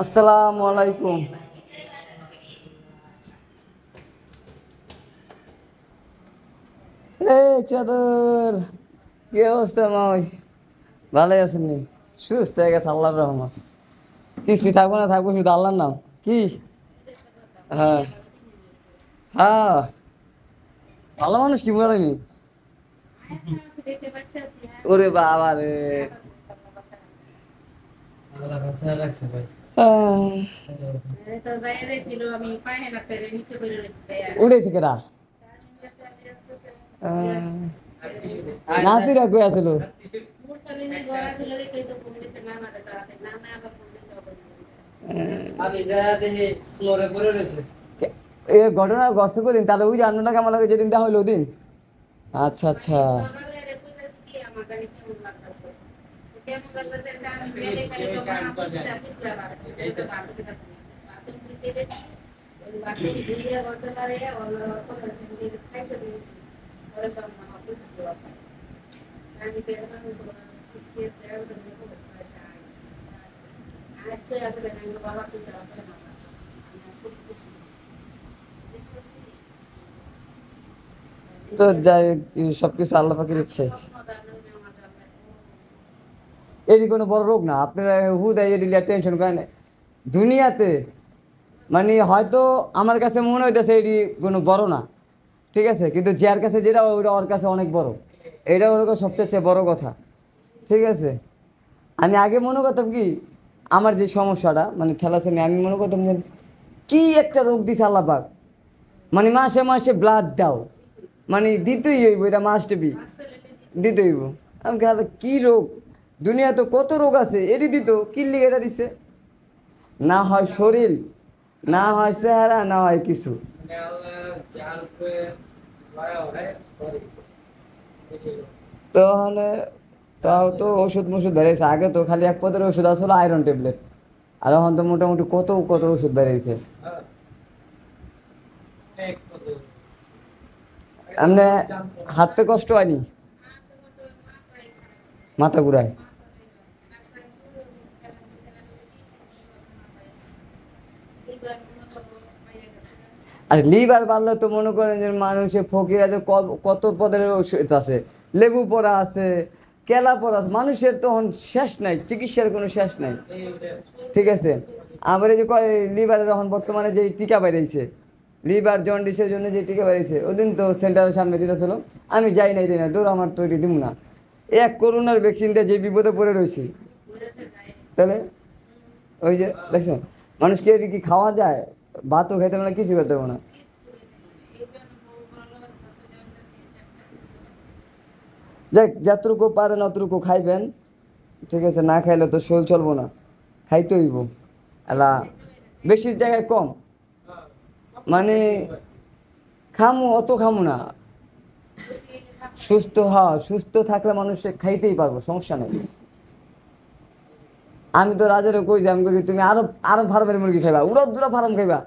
আসসালামু আলাইকুম। এই চাদর, কি অবস্থা মাই? ভালোই আছেন নি? সুস্থ হয়ে গেছে আল্লাহর রহমত। কিছু থাকবো না, থাকবো শুধু আল্লাহর নাম। কি? হ্যাঁ হ্যাঁ, ভালো মানুষ কি মরেনি? ওরে বাবা রে। উড়েছে কেরা? নাতিরা কই আছিল? এ ঘটনা ঘটছে কদিন? তাহলে ওই যে আন্নাটা কেমন লাগে যেদিন দেখা হইলো ওদিন? আচ্ছা আচ্ছা। তো যাই, সবকিছু আল্লাহ পাকের ইচ্ছে। এটি কোনো বড় রোগ না, আপনারা হুদাই এটি টেনশন করেন। দুনিয়াতে মানে হয়তো আমার কাছে মনে হইতেছে এটি কোনো বড় না, ঠিক আছে, কিন্তু যার কাছে যেটা ওইটা ওর কাছে অনেক বড়। এটা হলো সবচেয়ে বড় কথা, ঠিক আছে। আমি আগে মনে করতাম কি, আমার যে সমস্যাটা মানে থ্যালাসেমিয়া, আমি মনে করতাম যে কি একটা রোগ দিছে আল্লাহ পাক, মানে মাসে মাসে ব্লাড দাও, মানে দিতেই হইব, এটা মাস্ট বি, দিতে হইব। আমি গেল কি রোগ, দুনিয়া তো কত রোগ আছে, এটি দিত কি লিগে এটা দিছে? না হয় শরীর, না হয় চেহারা, না হয় কিছু। তাহলে তাও তো ওষুধ মষুধ বেড়েছে, আগে তো খালি এক পদের ওষুধ আসলে আয়রন ট্যাবলেট, আর এখন তো মোটামুটি কত কত ওষুধ বেড়েছে। এমনি হাঁটতে কষ্ট হয়নি? মাথা ঘুরায়? আর লিভার বাড়লে তো মনে করেন যে মানুষের ফকির আছে, কত পদের ওষুধ আছে, লেবু পড়া আছে, কেলা পড়া আছে, মানুষের তখন শেষ নাই, চিকিৎসার কোনো শেষ নাই, ঠিক আছে। আবার এই যে লিভারের এখন বর্তমানে যে টিকা বেরিয়েছে, লিভার জন্ডিসের জন্য যে টিকা বেরিয়েছে, ওদিন তো সেন্টারের সামনে দিতেছিল, আমি যাই নাই, দিই না, দৌড় আমার তৈরি দিব না। এক করোনার ভ্যাকসিন দিয়ে যে বিপদে পড়ে রয়েছি, তাহলে ওই যে দেখছেন, মানুষকে এটি কি খাওয়া যায়? ভাতও খেতে পারে না, কিছু খেতে পারে না। যাক, যতটুকু পারেন অতটুকু খাইবেন, ঠিক আছে, না খাইলে তো শরীর চলবো না, খাইতে হইব। এলা বেশির জায়গায় কম, মানে খামু অত খামু না, সুস্থ, হ্যাঁ সুস্থ থাকলে মানুষ খাইতেই পারবো, সমস্যা নেই। আমি তো রাজারে কই যে, আমি কই তুমি আরো আরো ফার্মের মুরগি খাইবা, উড়া দুরা ফার্ম খাইবা,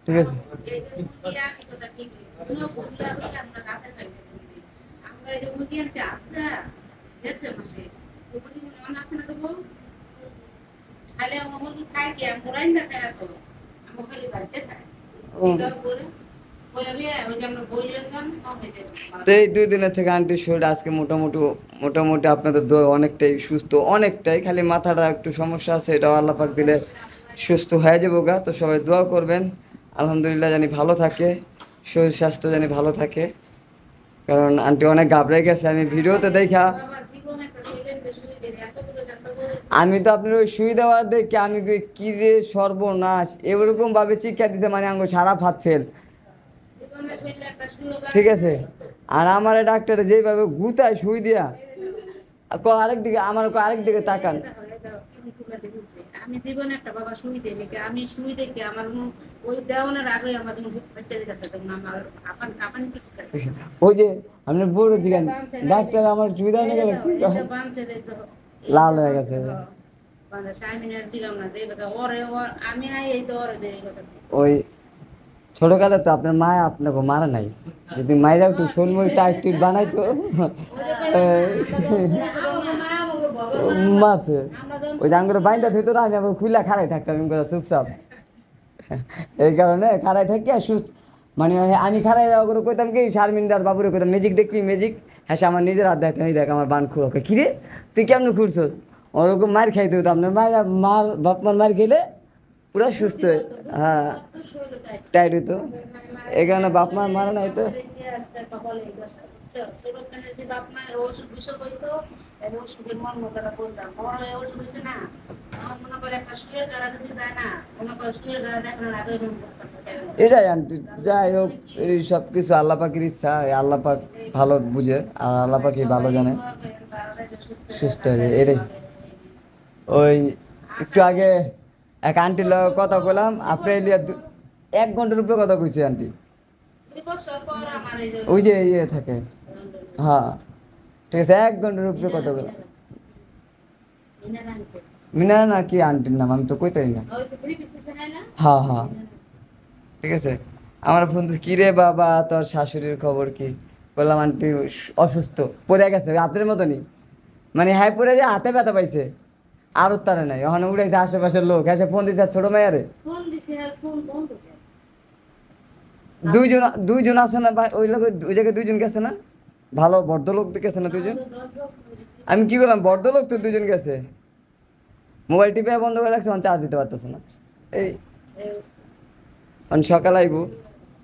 ঠিক আছে। তো এই 2 দিনের থেকে আন্টির শরীরটা আজকে মোটামুটি, মোটামুটি আপনাদের দোয়া অনেকটাই সুস্থ, অনেকটাই, খালি মাথাটা একটু সমস্যা আছে, এটাও আল্লাহ পাক দিলে সুস্থ হয়ে যাবো গা। তো সবাই দোয়া করবেন, আলহামদুলিল্লাহ জানি ভালো থাকে, শরীর স্বাস্থ্য জানি ভালো থাকে, কারণ আন্টি অনেক ঘাবড়ে গেছে, আমি ভিডিওতে দেখা, আমি তো আপনার ওই শুই দেওয়ার দেখে আমি কই, কি রে সর্বনাশ, এরকম ভাবে চিৎকার দিতে, মানে আঙ্গুল সারা ফাত ফেল, ঠিক আছে। আর আমার ডাক্তারে যেভাবে গুতায় শুই দিয়া, আরেক দিকে আমার আরেক দিকে তাকান। আমি জীবনে একটা বাবা শুই দেই নাকি, আমি শুই দেখি আমার ওই দেওয়ানোর আগে আমার যখন পেটে দিতেছে, তখন আমার আপন কাপানি পেটে, ওই যে আপনি বড় দিকেন ডাক্তার আমার শুই দেওয়া না গেলে লাল হয়ে গেছে, মানে 6 মিনিট দিলাম না দেই কথা ওরে, আমি আই এই তো ওরে দেরি কথা। ওই ছোটকালে তো আপনার মা আপনাকে মারা নাই, যদি মায়েরা একটু শোলমুড়ি টাইট টুইট বানাইতো, মারছে ওই যে আঙ্গুরে বাইন্দা ধুইতো না, আমি আবার খুলে খাড়াই থাকতাম আমি করে চুপচাপ। এই কারণে খাড়াই থাকি আর সুস্থ মানে আমি খাড়াই যাওয়া করে কইতাম কি শারমিনদার বাবুরে কইতাম ম্যাজিক দেখবি ম্যাজিক, হ্যাঁ সে আমার নিজের হাত দেখতাম, এই দেখ আমার বান খুঁড়ো, কিরে তুই কেমন খুঁড়ছস, ওরকম মার খাইতে হতাম না, মার মার বাপ মার মার খেলে পুরা সুস্থ হয়ে হ্যাঁ টাইট হইতো, এই কারণে বাপ মার মারা নাই তো। এটাই আন্টি, যাই হোক এই সব কিছু আল্লাহ পাকের ইচ্ছা, আল্লাহ পাক ভালো বুঝে আর আল্লাহ পাকই ভালো জানে, সুস্থ হয়ে এটাই। ওই একটু আগে এক আন্টির লগে কথা কইলাম, আপনি লিয়া 1 ঘন্টার উপরে কথা কইছে আন্টি, ওই যে ইয়ে থাকে হ্যাঁ ঠিক আছে, 1 ঘন্টার উপরে কথা বললাম। মিনা না কি আন্টির নাম আমি তো কইতারি না। হ্যাঁ হ্যাঁ ঠিক আছে, আমার ফোন কি রে বাবা তোর শাশুড়ির খবর কি, বললাম আন্টি অসুস্থ পড়ে গেছে আপনার মতনই, মানে হ্যাঁ পড়ে যায় হাতে ব্যথা পাইছে আর তারা নাই, ওখানে উঠেছে আশেপাশের লোক এসে ফোন দিছে ছোট মেয়ারে, দুইজন দুইজন আছে না ভাই ওই লোক, ওই জায়গায় দুইজন গেছে না, ভালো ভদ্রলোক গেছে না দুইজন, আমি কি বললাম ভদ্রলোক তো দুইজন গেছে, মোবাইল টিপে বন্ধ করে রাখছে, চার্জ দিতে পারতেছে না, এই সকাল আইবো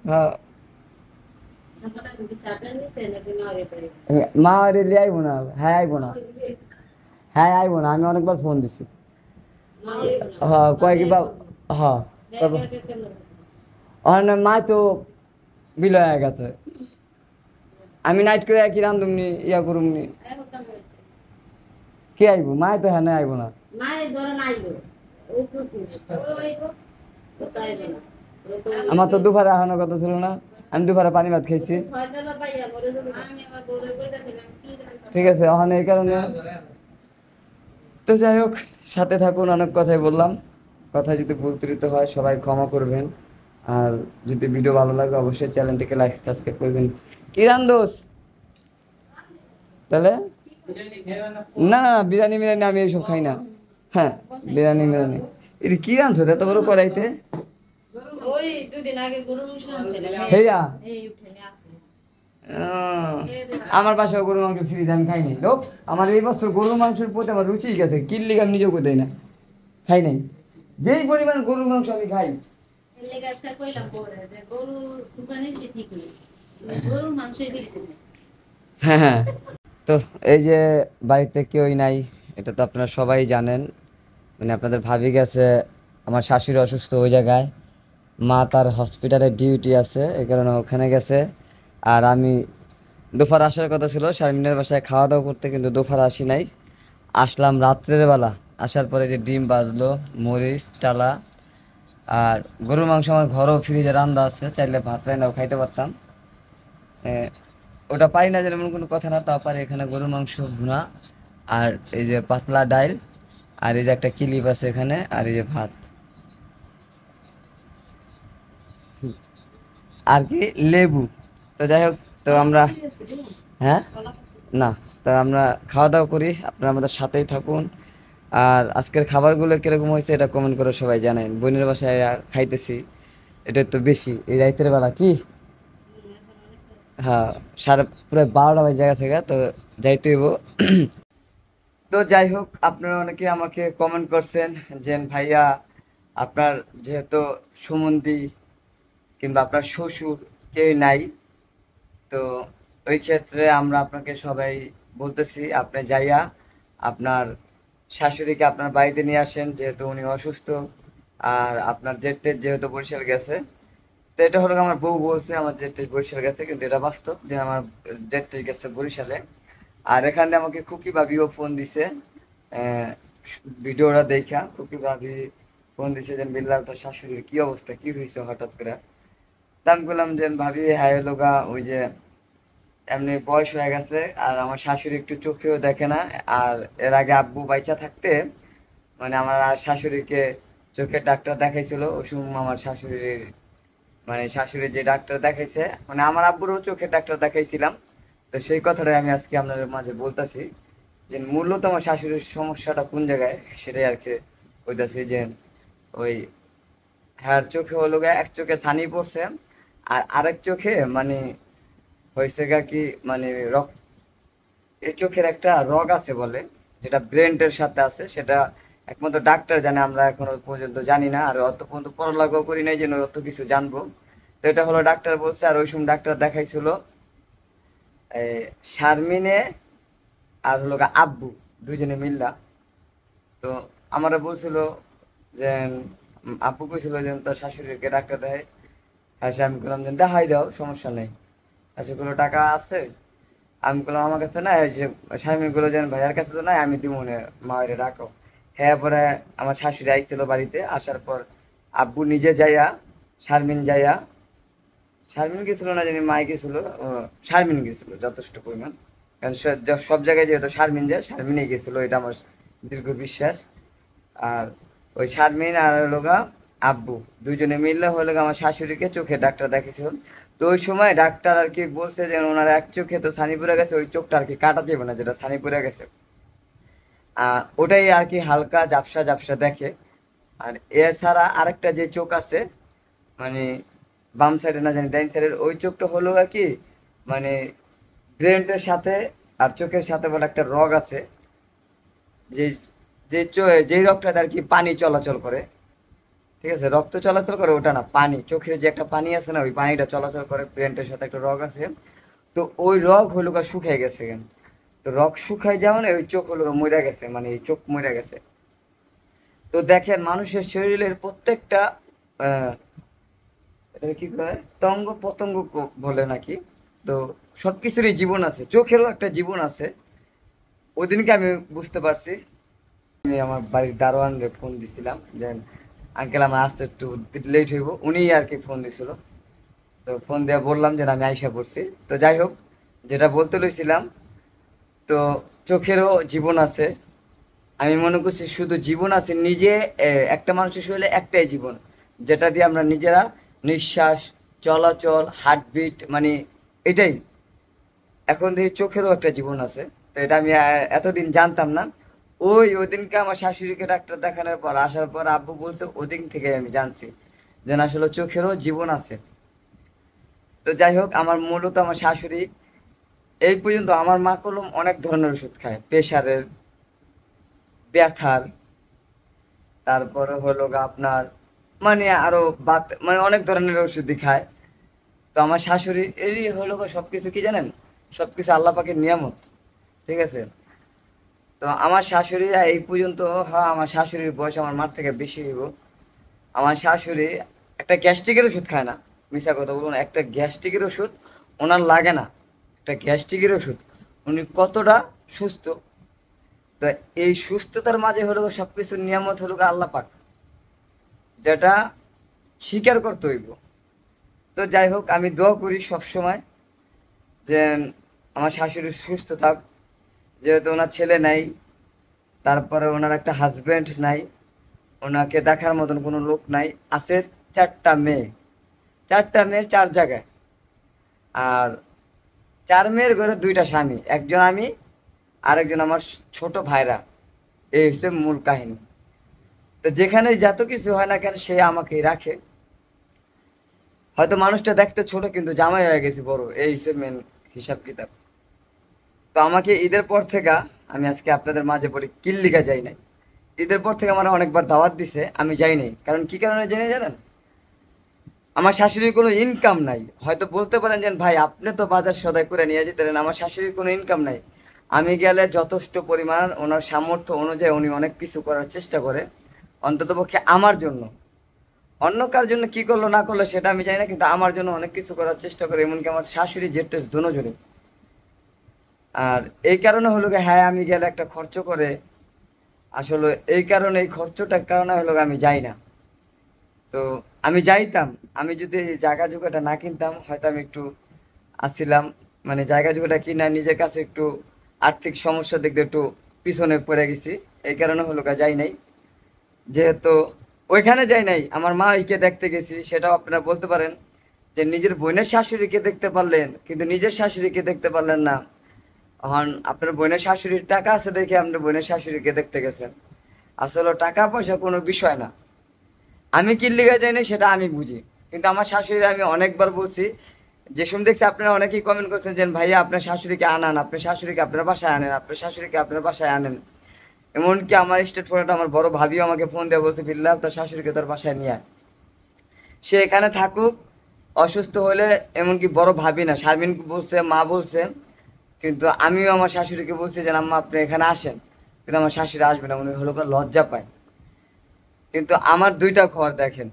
হ্যাঁ মা রেলি আইবো না, হ্যাঁ আইবো না, হ্যাঁ আইবো না, আমি অনেকবার ফোন দিছি হ্যাঁ কয়েক বা হ্যাঁ মা তো বিলয় হয়ে গেছে, আমি নাইট করে কি রান্ধুমনি ইয়া করুমনি, কে আইবো মা তো হ্যাঁ আইবো না, আমার তো দুপুরে আহানোর কথা ছিল না, আমি দুপুরে পানি ভাত খাইছি, ঠিক আছে ওখানে এই কারণে। তো যাই হোক সাথে থাকুন, অনেক কথাই বললাম, কথা যদি ভুল ত্রুটি হয় সবাই ক্ষমা করবেন, আর যদি ভিডিও ভালো লাগে অবশ্যই চ্যানেলটিকে লাইক সাবস্ক্রাইব করবেন। কি রান্ধোস তাহলে? না না বিরিয়ানি মিরানি আমি এইসব খাই না, হ্যাঁ বিরিয়ানি মিরানি এটা কি রান্ধছো এত বড় কড়াইতে, হেয়া আমার বাসায় গরুর মাংস ফ্রিজ আমি খাইনি, লোক আমার এই বছর গরুর মাংসের প্রতি আমার রুচি গেছে, কিনলে আমি নিজেও কোথায় না খাই নাই, যেই পরিমাণ গরুর মাংস আমি খাই, হ্যাঁ হ্যাঁ। তো এই যে বাড়িতে কেউই নাই এটা তো আপনারা সবাই জানেন, মানে আপনাদের ভাবি গেছে, আমার শাশুড়ি অসুস্থ ওই জায়গায়, মা তার হসপিটালে ডিউটি আছে এই কারণে ওখানে গেছে, আর আমি দুপুর আসার কথা ছিল শারমিনের বাসায় খাওয়া দাওয়া করতে, কিন্তু দুপুর আসি নাই, আসলাম রাত্রের বেলা, আসার পরে যে ডিম বাজলো মরিচ টালা, আর গরুর মাংস আমার ঘরেও ফ্রিজে রান্না আছে, চাইলে ভাত রান্নাও খাইতে পারতাম, ওটা পারি না যেমন কোনো কথা না, তাও পারি, এখানে গরুর মাংস ভুনা, আর এই যে পাতলা ডাইল, আর এই যে একটা কিলিপ আছে এখানে, আর এই যে ভাত, আর কি লেবু। তো যাই হোক তো আমরা হ্যাঁ না, তো আমরা খাওয়া দাওয়া করি, আপনারা আমাদের সাথেই থাকুন, আর আজকের খাবারগুলো কিরকম হয়েছে এটা কমেন্ট করে সবাই জানেন, বোনের বাসায় খাইতেছি, এটা তো বেশি এই রাইতের বেলা কি হ্যাঁ পুরো 12টা বাজে জায়গা থেকে তো যাইতে হইব। তো যাই হোক আপনারা অনেকে আমাকে কমেন্ট করছেন যে ভাইয়া আপনার যেহেতু সুমন্দি কিংবা আপনার শ্বশুর কেউ নাই, তো ওই ক্ষেত্রে আমরা আপনাকে সবাই বলতেছি আপনি যাইয়া আপনার শাশুড়িকে আপনার বাড়িতে নিয়ে আসেন, যেহেতু উনি অসুস্থ, আর আপনার জেঠটের যেহেতু বরিশাল গেছে, তো এটা হলো আমার বউ বলছে আমার জেঠটের বরিশাল গেছে, কিন্তু এটা বাস্তব যে আমার জেঠটের গেছে বরিশালে, আর এখানে আমাকে খুকি ভাবিও ফোন দিছে, ভিডিওটা দেখা খুকি ভাবি ফোন দিছে যে বিল্লাল তোর শাশুড়ির কি অবস্থা, কি হয়েছে হঠাৎ করে, তা আমি বললাম যে ভাবি হ্যাঁ লোগা ওই যে এমনি বয়স হয়ে গেছে, আর আমার শাশুড়ি একটু চোখেও দেখে না, আর এর আগে আব্বু বাইচা থাকতে মানে আমার আর শাশুড়িকে চোখের ডাক্তার দেখাইছিল, ওই সময় আমার শাশুড়ির মানে শাশুড়ির যে ডাক্তার দেখাইছে, মানে আমার আব্বুরও চোখের ডাক্তার দেখাইছিলাম, তো সেই কথাটাই আমি আজকে আপনাদের মাঝে বলতেছি যে মূলত আমার শাশুড়ির সমস্যাটা কোন জায়গায় সেটাই আর কি কইতাছি। যে ওই হ্যাঁ চোখে হলো গা, এক চোখে ছানি পড়ছে আর আরেক চোখে মানে হয়েছে গা কি মানে এই চোখের একটা রগ আছে বলে, যেটা ব্রেনের সাথে আছে, সেটা একমাত্র ডাক্তার জানে, আমরা এখনো পর্যন্ত জানি না, আর অত পর্যন্ত পড়ালেখাও করি নাই যে অত কিছু জানবো। তো এটা হলো ডাক্তার বলছে। আর ওই সময় ডাক্তার দেখাইছিল এই শারমিনে আর হলো গা আব্বু, দুইজনে মিল্লা। তো আমারা বলছিল যে আব্বু কইছিল যে তোর শাশুড়িকে ডাক্তার দেয়। হ্যাঁ সে আমি বললাম যে দেখাই দাও, সমস্যা নেই। আর সেগুলো টাকা আছে। আমি বললাম আমার কাছে না, ওই যে স্বামীগুলো যেন ভাইয়ার কাছে তো নাই, আমি দিব না, মায়ের রাখো। হ্যাঁ পরে আমার শাশুড়ি আইছিল বাড়িতে, আসার পর আব্বু নিজে যাইয়া, শারমিন যাইয়া, শারমিন গেছিল না জানি মাই গেছিল, শারমিন গেছিল যথেষ্ট পরিমাণ। কারণ সব জায়গায় যেহেতু শারমিন যায়, শারমিনই গেছিল, এটা আমার দীর্ঘ বিশ্বাস। আর ওই শারমিন আর হলো গা আব্বু দুইজনে মিললে হলো গা আমার শাশুড়িকে চোখে ডাক্তার দেখিয়েছিল। তো ওই সময় ডাক্তার আর কি বলছে যে ওনার এক চোখে তো ছানি পড়ে গেছে, ওই চোখটা আর কি কাটা যাবে না, যেটা ছানি পড়ে গেছে ওটাই আর কি হালকা ঝাপসা ঝাপসা দেখে। আর এছাড়া আরেকটা যে চোখ আছে মানে বাম সাইডে না জানি ডাইন সাইডের, ওই চোখটা হলো আর কি মানে ব্রেনের সাথে আর চোখের সাথে বলে একটা রগ আছে, যে যেই রগটাতে আর কি পানি চলাচল করে, ঠিক আছে, রক্ত চলাচল করে, ওটা না, পানি, চোখের যে একটা পানি আছে না, ওই পানিটা চলাচল করে, ব্রেনের সাথে একটা রগ আছে। তো ওই রগ হলো গা শুকায় গেছে কেন। তো রগ শুকায় যাওয়া না, ওই চোখ হলো মরে গেছে, মানে এই চোখ মরে গেছে। তো দেখেন মানুষের শরীরের প্রত্যেকটা এটা কি কয় তঙ্গ পতঙ্গ বলে নাকি, তো সবকিছুরই জীবন আছে, চোখেরও একটা জীবন আছে। ওদিনকে আমি বুঝতে পারছি। আমি আমার বাড়ির দারোয়ানরে ফোন দিছিলাম যে আঙ্কেল আমার আসতে একটু লেট হইব, উনি আর কি ফোন দিছিল। তো ফোন দিয়ে বললাম যে আমি আইসা পড়ছি। তো যাই হোক, যেটা বলতে লইছিলাম, তো চোখেরও জীবন আছে। আমি মনে করছি শুধু জীবন আছে নিজে, একটা মানুষের শরীরে একটাই জীবন, যেটা দিয়ে আমরা নিজেরা নিঃশ্বাস, চলাচল, হার্টবিট, মানে এটাই। এখন দেখি চোখেরও একটা জীবন আছে। তো এটা আমি এতদিন জানতাম না। ওই দিনকে আমার শাশুড়িকে ডাক্তার দেখানোর পর আসার পর আব্বু বলছে, ওদিন থেকে আমি জানছি যে না, আসলে চোখেরও জীবন আছে। তো যাই হোক, আমার মূলত আমার শাশুড়ি এই পর্যন্ত, আমার মা কলম অনেক ধরনের ওষুধ খায়, প্রেশারের, ব্যথার, তারপরে হলো গা আপনার মানে আরো বাত, মানে অনেক ধরনের ওষুধই খায়। তো আমার শাশুড়ি এরই হলো গা সবকিছু কি জানেন, সবকিছু আল্লাহ পাকের নিয়ামত, ঠিক আছে। তো আমার শাশুড়ি এই পর্যন্ত, হ্যাঁ আমার শাশুড়ির বয়স আমার মার থেকে বেশি হইব। আমার শাশুড়ি একটা গ্যাস্ট্রিকের ওষুধ খায় না, মিশা কথা বলুন, একটা গ্যাস্ট্রিকের ওষুধ ওনার লাগে না, একটা গ্যাস্ট্রিকের ওষুধ। উনি কতটা সুস্থ। তো এই সুস্থতার মাঝে হলো সব কিছুর নিয়ামত হলো আল্লাহ পাক, যেটা স্বীকার করতে হইব। তো যাই হোক, আমি দোয়া করি সব সময় যে আমার শাশুড়ি সুস্থ থাক। যেহেতু ওনার ছেলে নাই, তারপরে ওনার একটা হাজবেন্ড নাই, ওনাকে দেখার মতন কোনো লোক নাই, আছে চারটা মেয়ে, চারটা মেয়ে চার জায়গায়। আর চার মেয়ের ঘরে দুইটা স্বামী, একজন আমি, আরেকজন আমার ছোট ভাইরা। এই হচ্ছে মূল কাহিনী। তো যেখানে যত কিছু হয় না কেন, সে আমাকেই রাখে। হয়তো মানুষটা দেখতে ছোট কিন্তু জামাই হয়ে গেছে বড়, এই হচ্ছে মেন হিসাব কিতাব। তো আমাকে ঈদের পর থেকে, আমি আজকে আপনাদের মাঝে বলি কিল্লিকা যাই নাই। ঈদের পর থেকে আমার অনেকবার দাওয়াত দিছে, আমি যাই নাই। কারণ কি কারণে জেনে জানেন, আমার শাশুড়ির কোনো ইনকাম নাই। হয়তো বলতে পারেন যে ভাই আপনি তো বাজার সদাই করে নিয়ে যেতেন, আমার শাশুড়ির কোনো ইনকাম নাই। আমি গেলে যথেষ্ট পরিমাণ ওনার সামর্থ্য অনুযায়ী উনি অনেক কিছু করার চেষ্টা করে, অন্ততপক্ষে আমার জন্য। অন্য কার জন্য কি করলো না করলো সেটা আমি জানি না, কিন্তু আমার জন্য অনেক কিছু করার চেষ্টা করে, এমনকি আমার শাশুড়ি জেঠটা দুজনই। আর এই কারণে হলো গিয়ে, হ্যাঁ আমি গেলে একটা খরচ করে, আসলে এই কারণে, এই খরচটার কারণে হলো গিয়ে আমি যাই না। তো আমি যাইতাম, আমি যদি এই জায়গা জুগাটা না কিনতাম, হয়তো আমি একটু আসছিলাম, মানে জায়গা জুগাটা কিনা নিজের কাছে একটু আর্থিক সমস্যার দিক দিয়ে একটু পিছনে পড়ে গেছি। এই কারণে হলো গা যাই নাই। যেহেতু ওইখানে যাই নাই, আমার মা ওইকে দেখতে গেছি, সেটাও আপনারা বলতে পারেন যে নিজের বোনের শাশুড়িকে দেখতে পারলেন কিন্তু নিজের শাশুড়িকে দেখতে পারলেন না। এখন আপনার বোনের শাশুড়ির টাকা আছে দেখে আপনার বোনের শাশুড়িকে দেখতে গেছেন। আসলে টাকা পয়সা কোনো বিষয় না। আমি কি লিগা যাই না সেটা আমি বুঝি, কিন্তু আমার শাশুড়ি আমি অনেকবার বলছি, যে সময় দেখছি আপনারা অনেকেই কমেন্ট করছেন যে ভাইয়া আপনার শাশুড়িকে আনান, আপনার শাশুড়িকে আপনার বাসায় আনেন, আপনার শাশুড়িকে আপনার বাসায় আনেন। এমনকি আমার স্টেট ফোনটা আমার বড় ভাবিও আমাকে ফোন দিয়ে বলছে বিল্লাহ তোর শাশুড়িকে তোর বাসায় নিয়ে আয়, সে এখানে থাকুক, অসুস্থ হলে। এমনকি বড় ভাবি না, শারমিন বলছে, মা বলছে, কিন্তু আমিও আমার শাশুড়িকে বলছি যে আম্মা আপনি এখানে আসেন, কিন্তু আমার শাশুড়ি আসবে না, উনি হলো লজ্জা পায়। কিন্তু আমার দুইটা ঘর দেখেন,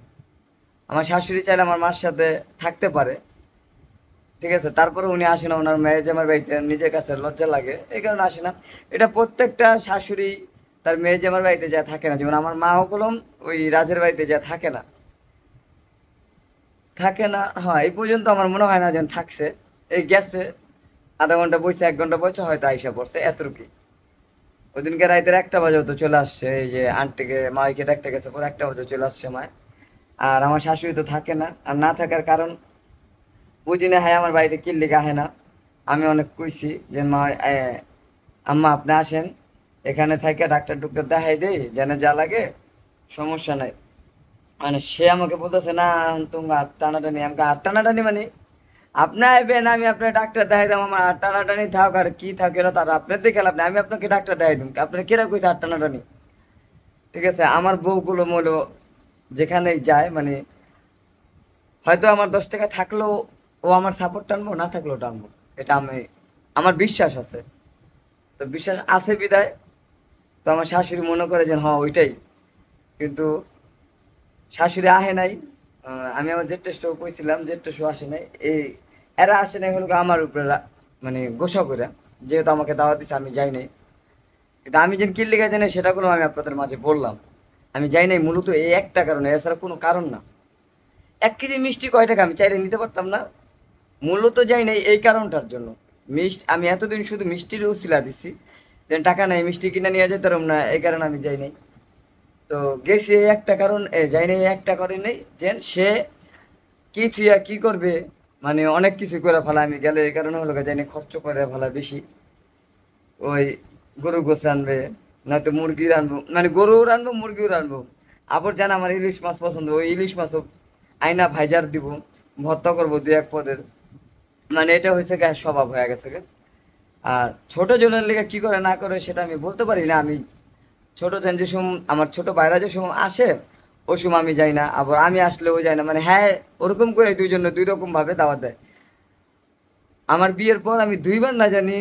আমার শাশুড়ি চাইলে আমার মার সাথে থাকতে পারে, ঠিক আছে, তারপরে উনি আসে না, ওনার মেয়ে জামার বাড়িতে নিজের কাছে লজ্জা লাগে এই কারণে আসে না। এটা প্রত্যেকটা শাশুড়ি তার মেয়ে জামার বাড়িতে যা থাকে না, যেমন আমার মা কলম ওই রাজের বাড়িতে যা থাকে না, থাকে না। হ্যাঁ, এই পর্যন্ত আমার মনে হয় না যেন থাকছে, এই গেছে আধা ঘন্টা বসে 1 ঘন্টা বসে হয়তো আইসা পড়ছে এতটুকু। ওদিনকে রাইতের 1টা বাজে তো চলে আসছে, এই যে আন্টিকে মাইকে দেখতে গেছে, পরে 1টা বাজে চলে আসছে মায়। আর আমার শাশুড়ি তো থাকে না, আর না থাকার কারণ বুঝি না, হ্যাঁ আমার বাড়িতে কি লেগে আহে না। আমি অনেক কইছি যে মা আম্মা আপনি আসেন, এখানে থেকে ডাক্তার টুক্তার দেখাই দেই, যেন যা লাগে সমস্যা নাই। মানে সে আমাকে বলতেছে না তুমি হাত টানাটানি, আমাকে হাত টানাটানি মানে আপনি আইবেন আমি আপনার ডাক্তার দেখাই দাম, আমার হাত টানাটানি থাক আর কি থাক এটা তার আপনার দেখে লাভ নেই, আমি আপনাকে ডাক্তার দেখাই দিন, আপনার কেরা কইছে হাত টানাটানি। ঠিক আছে, আমার বউগুলো মূল যেখানেই যায় মানে হয়তো আমার 10 টাকা থাকলেও ও আমার সাপোর্ট টানবো, না থাকলেও টানবো, এটা আমি, আমার বিশ্বাস আছে। তো বিশ্বাস আছে বিদায় তো আমার শাশুড়ি মনে করে যে হ্যাঁ ওইটাই, কিন্তু শাশুড়ি আহে নাই। আমি আমার জেঠটা শো কইছিলাম, জেঠটা শো আসে নাই, এই এরা আসে নাই হলো আমার উপরে মানে গোসা করে, যেহেতু আমাকে দাওয়াত দিছে আমি যাই নাই। কিন্তু আমি যেন কিল্লি গেছে না সেটা কোনো আমি আপনাদের মাঝে বললাম, আমি যাই নাই মূলত এই একটা কারণে, এছাড়া কোনো কারণ না। 1 কেজি মিষ্টি কয় টাকা আমি চাইলে নিতে পারতাম না, মূলত যাই নাই এই কারণটার জন্য। মিষ্টি আমি এতদিন শুধু মিষ্টির উছিলা দিছি, যেন টাকা নাই মিষ্টি কিনে নিয়ে যেতে পারলাম না, এই কারণে আমি যাই নাই। তো গেছি এই একটা কারণ, যাই নাই এই একটা করে নেই যে সে কি থুয়া কি করবে, মানে অনেক কিছু করে ফেলা, আমি গেলে এই কারণে হলো যাই না, খরচ করে ফেলা বেশি। ওই গরু গোছ আনবে, নয়তো মুরগি রানবো, মানে গরুও রানবো মুরগিও রানবো। আবার জান আমার ইলিশ মাছ পছন্দ, ওই ইলিশ মাছও আইনা ভাইজার দিব, ভর্তা করবো 2-1 পদের, মানে এটা হয়েছে গায়ে স্বভাব হয়ে গেছে গে। আর ছোট জনের লেগে কি করে না করে সেটা আমি বলতে পারি না। আমি ছোট যেন যে সময় আমার ছোট ভাইরা যে সময় আসে ওই সময় আমি যাই না, আবার আমি আসলে ও যায় না, মানে হ্যাঁ ওরকম করে দুইজনে 2 রকম ভাবে দাওয়াত দেয়। আমার বিয়ের পর আমি 2বার না জানি,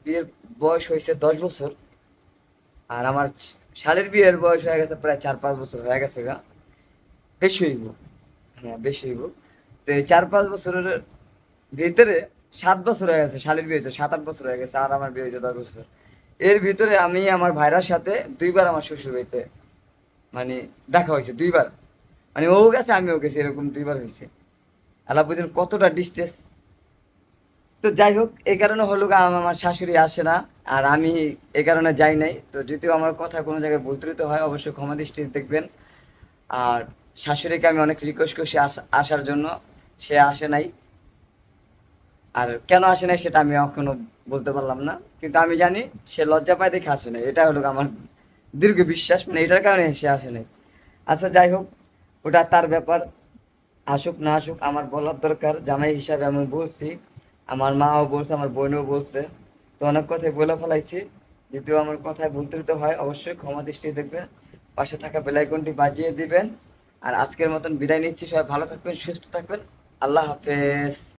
বিয়ের বয়স হয়েছে 10 বছর, আর আমার শালের বিয়ের বয়স হয়ে গেছে প্রায় 4-5 বছর হয়ে গেছে গা, বেশি হইব। হ্যাঁ বেশি হইব। তো এই 4-5 বছরের ভিতরে 7 বছর হয়ে গেছে, শালের বিয়ে হয়েছে 7-8 বছর হয়ে গেছে, আর আমার বিয়ে হয়েছে 10 বছর। এর ভিতরে আমি আমার ভাইরার সাথে 2বার আমার শ্বশুর বাড়িতে মানে দেখা হয়েছে, 2বার, মানে ও গেছে আমিও গেছি, এরকম 2বার হয়েছে। আল্লাহ বুঝেন কতটা ডিস্টেন্স। তো যাই হোক এই কারণে হলো আমার শাশুড়ি আসে না, আর আমি এই কারণে যাই নাই। তো যদিও আমার কথা কোনো জায়গায় ভুল ত্রুটি হয় অবশ্যই ক্ষমা দৃষ্টিতে দেখবেন। আর শাশুড়িকে আমি অনেক রিকোয়েস্ট করছি আসার জন্য, সে আসে নাই। আর কেন আসে নাই সেটা আমি এখনো বলতে পারলাম না, কিন্তু আমি জানি সে লজ্জা পায় দেখে আসে নাই, এটা হলো আমার দীর্ঘ বিশ্বাস, মানে এটার কারণে সে আসে নাই। আচ্ছা যাই হোক, ওটা তার ব্যাপার, আসুক না আসুক আমার বলার দরকার, জামাই হিসাবে আমি বলছি, আমার মাও বলছে, আমার বোনও বলছে, তো অনেক কথাই বলে ফেলাইছি। যদিও আমার কথায় ভুল ত্রুটি হয় অবশ্যই ক্ষমা দৃষ্টি দেখবেন, পাশে থাকা বেল আইকনটি বাজিয়ে দিবেন। আর আজকের মতন বিদায় নিচ্ছি, সবাই ভালো থাকবেন, সুস্থ থাকবেন, আল্লাহ হাফেজ।